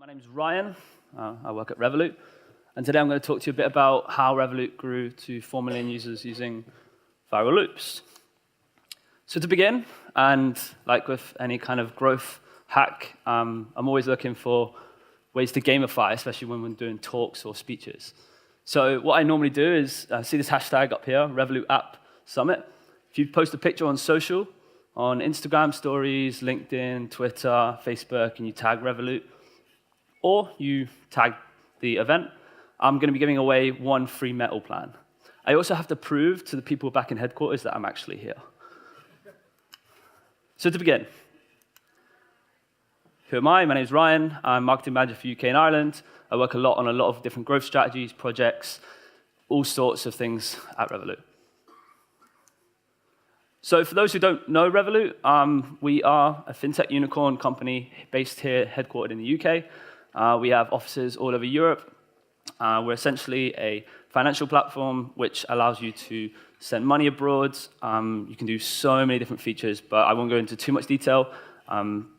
My name's Ryan. I work at Revolut. And today I'm going to talk to you a bit about how Revolut grew to 4 million users using viral loops. So to begin, and like with any kind of growth hack, I'm always looking for ways to gamify, especially when we're doing talks or speeches. So what I normally do is see this hashtag up here, Revolut App Summit. If you post a picture on social, on Instagram stories, LinkedIn, Twitter, Facebook, and you tag Revolut, or you tag the event, I'm going to be giving away one free metal plan. I also have to prove to the people back in headquarters that I'm actually here. So to begin, who am I? My name is Ryan. I'm marketing manager for UK and Ireland. I work a lot on a lot of different growth strategies, projects, all sorts of things at Revolut. So for those who don't know Revolut, we are a fintech unicorn company based here, headquartered in the UK. We have offices all over Europe. We're essentially a financial platform which allows you to send money abroad. You can do so many different features, but I won't go into too much detail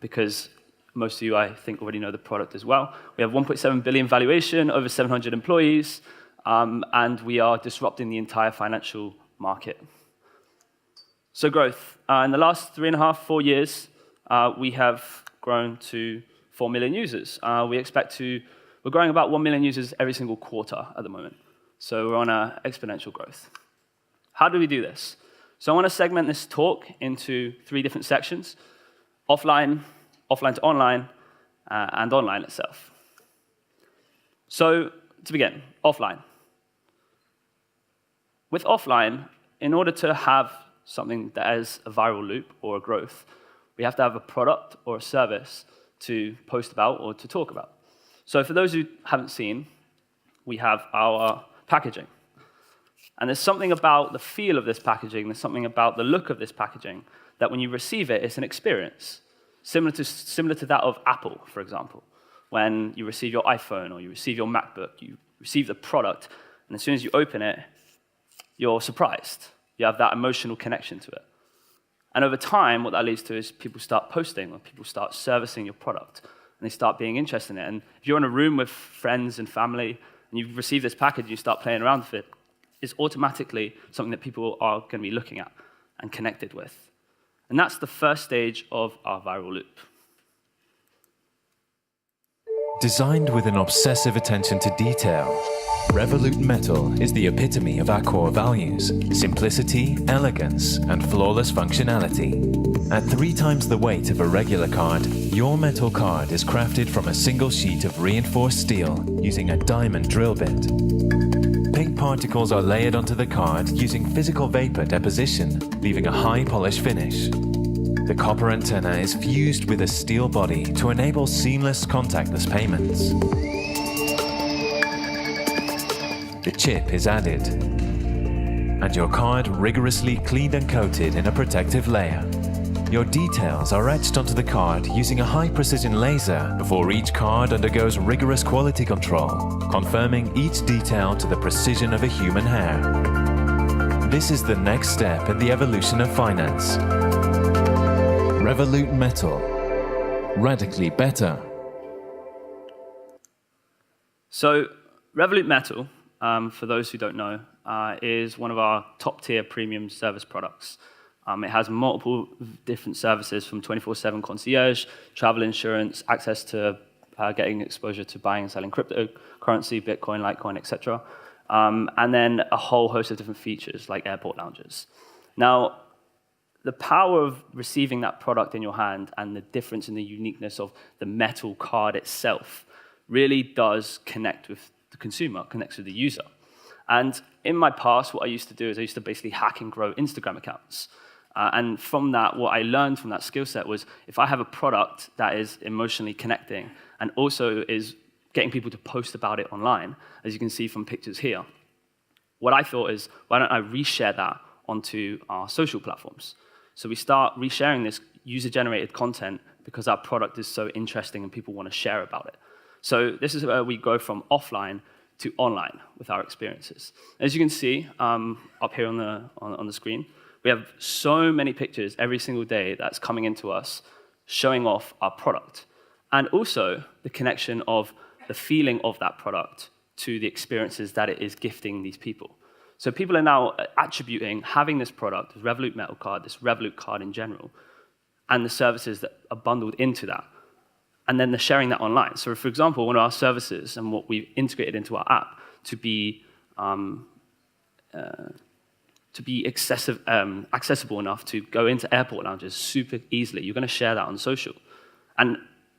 because most of you, I think, already know the product as well. We have 1.7 billion valuation, over 700 employees, and we are disrupting the entire financial market. So growth. In the last 3.5, 4 years, we have grown to 4 million users. We're growing about 1 million users every single quarter at the moment. So we're on an exponential growth. How do we do this? So I want to segment this talk into 3 different sections: offline, offline to online, and online itself. So to begin, offline. With offline, in order to have something that is a viral loop or a growth, we have to have a product or a service to post about or to talk about. So for those who haven't seen, we have our packaging. And there's something about the feel of this packaging, there's something about the look of this packaging, that when you receive it, it's an experience, similar to that of Apple, for example. When you receive your iPhone or you receive your MacBook, you receive the product, and as soon as you open it, you're surprised. You have that emotional connection to it. And over time, what that leads to is people start posting, or people start servicing your product, and they start being interested in it. And if you're in a room with friends and family, and you've received this package, and you start playing around with it, it's automatically something that people are going to be looking at and connected with. And that's the first stage of our viral loop. Designed with an obsessive attention to detail, Revolut Metal is the epitome of our core values: simplicity, elegance, and flawless functionality. At 3 times the weight of a regular card, your metal card is crafted from a single sheet of reinforced steel using a diamond drill bit. Paint particles are layered onto the card using physical vapor deposition, leaving a high polish finish. The copper antenna is fused with a steel body to enable seamless contactless payments. The chip is added, and your card rigorously cleaned and coated in a protective layer. Your details are etched onto the card using a high-precision laser before each card undergoes rigorous quality control, confirming each detail to the precision of a human hair. This is the next step in the evolution of finance. Revolut Metal. Radically better. So Revolut Metal, for those who don't know, is one of our top-tier premium service products. It has multiple different services, from 24/7 concierge, travel insurance, access to getting exposure to buying and selling cryptocurrency, Bitcoin, Litecoin, etc. And then a whole host of different features like airport lounges. Now, the power of receiving that product in your hand and the difference in the uniqueness of the metal card itself really does connect with the consumer, connects with the user. And in my past, what I used to do is I used to basically hack and grow Instagram accounts. And from that, what I learned from that skill set was if I have a product that is emotionally connecting and also is getting people to post about it online, as you can see from pictures here, what I thought is, why don't I reshare that onto our social platforms? So we start resharing this user-generated content because our product is so interesting and people want to share about it. So this is where we go from offline to online with our experiences. As you can see up here on the screen, we have so many pictures every single day that's coming into us showing off our product. and also the connection of the feeling of that product to the experiences that it is gifting these people. So people are now attributing having this product, this Revolut metal card, this Revolut card in general, and the services that are bundled into that. And then they're sharing that online. So for example, one of our services and what we've integrated into our app to be accessible enough to go into airport lounges super easily, you're going to share that on social. And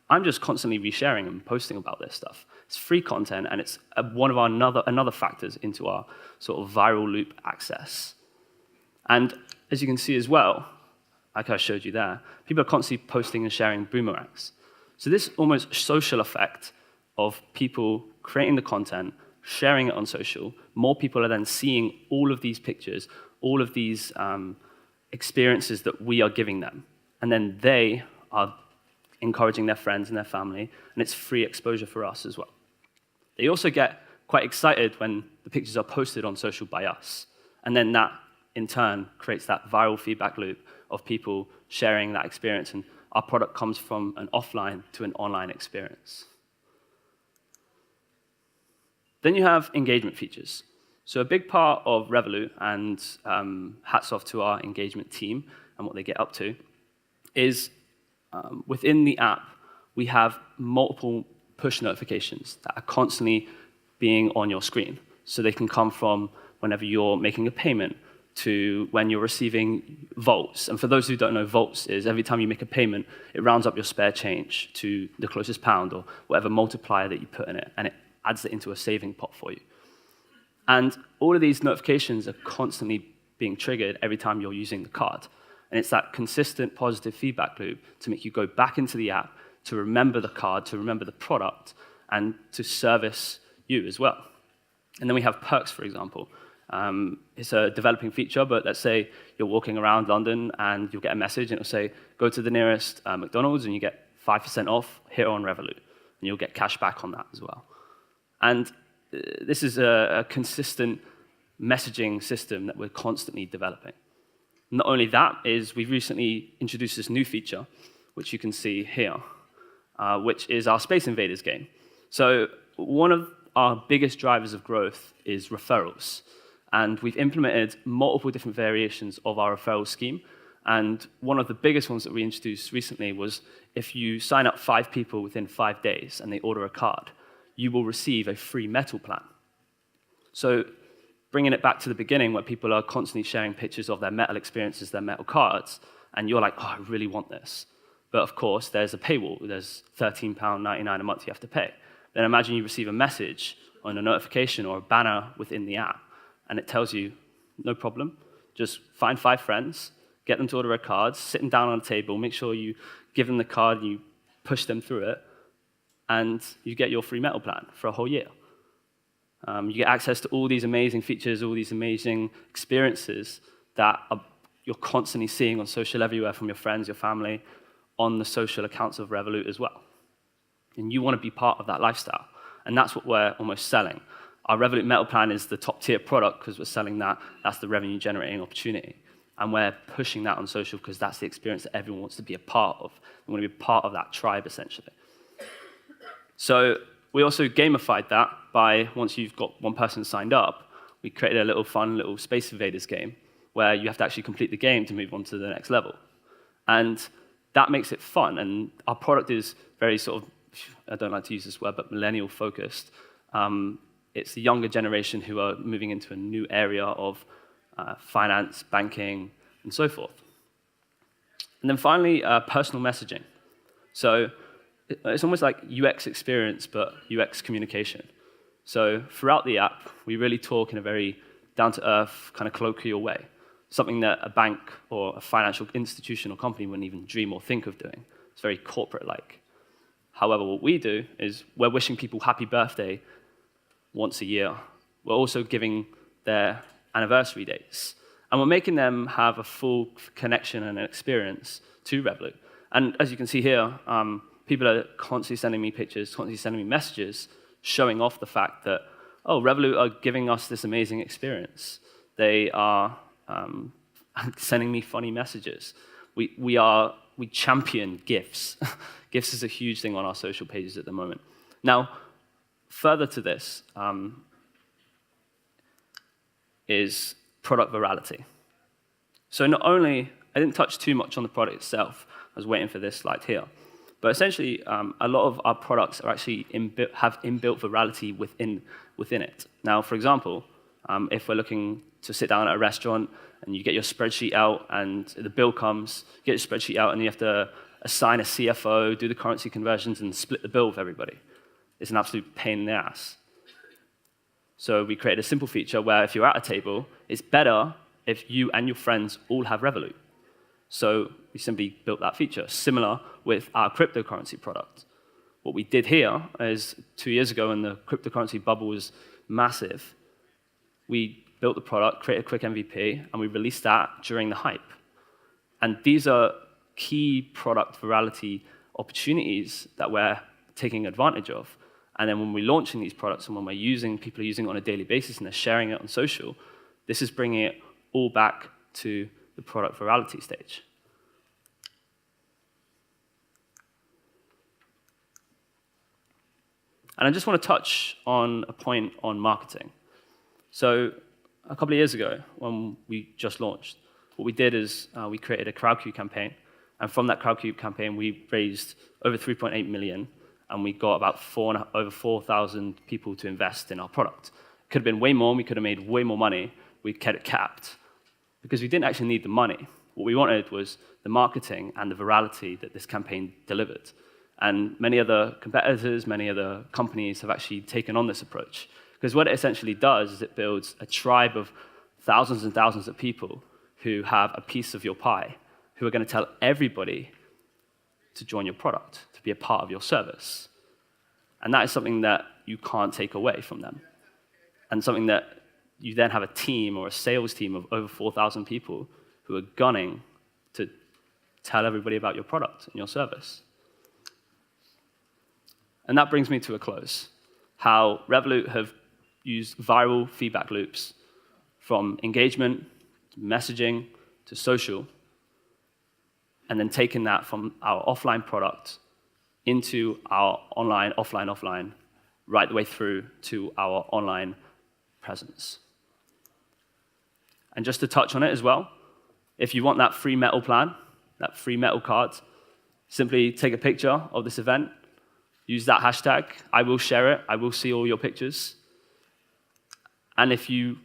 I'm just constantly resharing and posting about this stuff. It's free content, and it's one of our another factors into our sort of viral loop access. And as you can see as well, like I showed you there, people are constantly posting and sharing boomerangs. So this almost social effect of people creating the content, sharing it on social, more people are then seeing all of these pictures, all of these experiences that we are giving them. And then they are encouraging their friends and their family, and it's free exposure for us as well. They also get quite excited when the pictures are posted on social by us. And then that, in turn, creates that viral feedback loop of people sharing that experience, and our product comes from an offline to an online experience. Then you have engagement features. So a big part of Revolut, and hats off to our engagement team and what they get up to, is within the app, we have multiple push notifications that are constantly being on your screen. So they can come from whenever you're making a payment to when you're receiving volts. And for those who don't know, volts is every time you make a payment, it rounds up your spare change to the closest pound or whatever multiplier that you put in it, and it adds it into a saving pot for you. And all of these notifications are constantly being triggered every time you're using the card. And it's that consistent positive feedback loop to make you go back into the app, to remember the card, to remember the product, and to service you as well. And then we have perks, for example. It's a developing feature, but let's say you're walking around London and you'll get a message and it'll say, go to the nearest McDonald's and you get 5% off here on Revolut. And you'll get cash back on that as well. And this is a consistent messaging system that we're constantly developing. Not only that, is we've recently introduced this new feature, which you can see here, which is our Space Invaders game. So one of our biggest drivers of growth is referrals. And we've implemented multiple different variations of our referral scheme. And one of the biggest ones that we introduced recently was if you sign up 5 people within 5 days and they order a card, you will receive a free metal plan. So bringing it back to the beginning where people are constantly sharing pictures of their metal experiences, their metal cards, and you're like, oh, I really want this. But of course, there's a paywall. There's £13.99 a month you have to pay. Then imagine you receive a message on a notification or a banner within the app, and it tells you, no problem, just find 5 friends, get them to order a card, sit them down on a table, make sure you give them the card, and you push them through it, and you get your free metal plan for a whole year. You get access to all these amazing features, all these amazing experiences that you're constantly seeing on social everywhere from your friends, your family, on the social accounts of Revolut as well. And you want to be part of that lifestyle. And that's what we're almost selling. Our Revolut metal plan is the top tier product because we're selling that. That's the revenue generating opportunity. And we're pushing that on social because that's the experience that everyone wants to be a part of. They want to be part of that tribe, essentially. So we also gamified that by, once you've got one person signed up, we created a little fun little Space Invaders game where you have to actually complete the game to move on to the next level. And that makes it fun. And our product is very sort of, I don't like to use this word, but millennial focused. It's the younger generation who are moving into a new area of finance, banking, and so forth. And then finally, personal messaging. So it's almost like UX experience, but UX communication. So throughout the app, we really talk in a very down-to-earth, kind of colloquial way, something that a bank or a financial institution or company wouldn't even dream or think of doing. It's very corporate-like. However, what we do is we're wishing people happy birthday once a year. We're also giving their anniversary dates. And we're making them have a full connection and an experience to Revolut. And as you can see here, people are constantly sending me pictures, constantly sending me messages, showing off the fact that, oh, Revolut are giving us this amazing experience. They are sending me funny messages. we champion GIFs. GIFs is a huge thing on our social pages at the moment. Now, further to this is product virality. So not only, I didn't touch too much on the product itself, I was waiting for this slide here, but essentially a lot of our products are actually have inbuilt virality within it. Now, for example, if we're looking to sit down at a restaurant and you get your spreadsheet out and the bill comes, you get your spreadsheet out and you have to assign a CFO, do the currency conversions, and split the bill with everybody. It's an absolute pain in the ass. So we created a simple feature where if you're at a table, it's better if you and your friends all have Revolut. So we simply built that feature, similar with our cryptocurrency product. What we did here is 2 years ago when the cryptocurrency bubble was massive, we built the product, created a quick MVP, and we released that during the hype. And these are key product virality opportunities that we're taking advantage of. And then when we're launching these products and when people are using it on a daily basis and they're sharing it on social, this is bringing it all back to the product virality stage. And I just want to touch on a point on marketing. So a couple of years ago, when we just launched, what we did is we created a Crowdcube campaign. And from that Crowdcube campaign, we raised over 3.8 million, and we got about over 4,000 people to invest in our product. It could have been way more, and we could have made way more money. We kept it capped because we didn't actually need the money. What we wanted was the marketing and the virality that this campaign delivered. And many other competitors, many other companies have actually taken on this approach. Because what it essentially does is it builds a tribe of thousands and thousands of people who have a piece of your pie, who are going to tell everybody to join your product, to be a part of your service. And that is something that you can't take away from them. And something that you then have a team or a sales team of over 4,000 people who are gunning to tell everybody about your product and your service. And that brings me to a close. How Revolut have used viral feedback loops from engagement, to messaging, to social, and then taken that from our offline product into our online, offline, right the way through to our online presence. And just to touch on it as well, if you want that free metal plan, that free metal card, simply take a picture of this event, use that hashtag, I will share it, I will see all your pictures. And if you,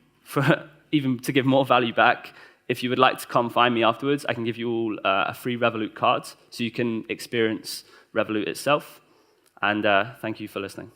even to give more value back, if you would like to come find me afterwards, I can give you all a free Revolut card so you can experience Revolut itself. And thank you for listening.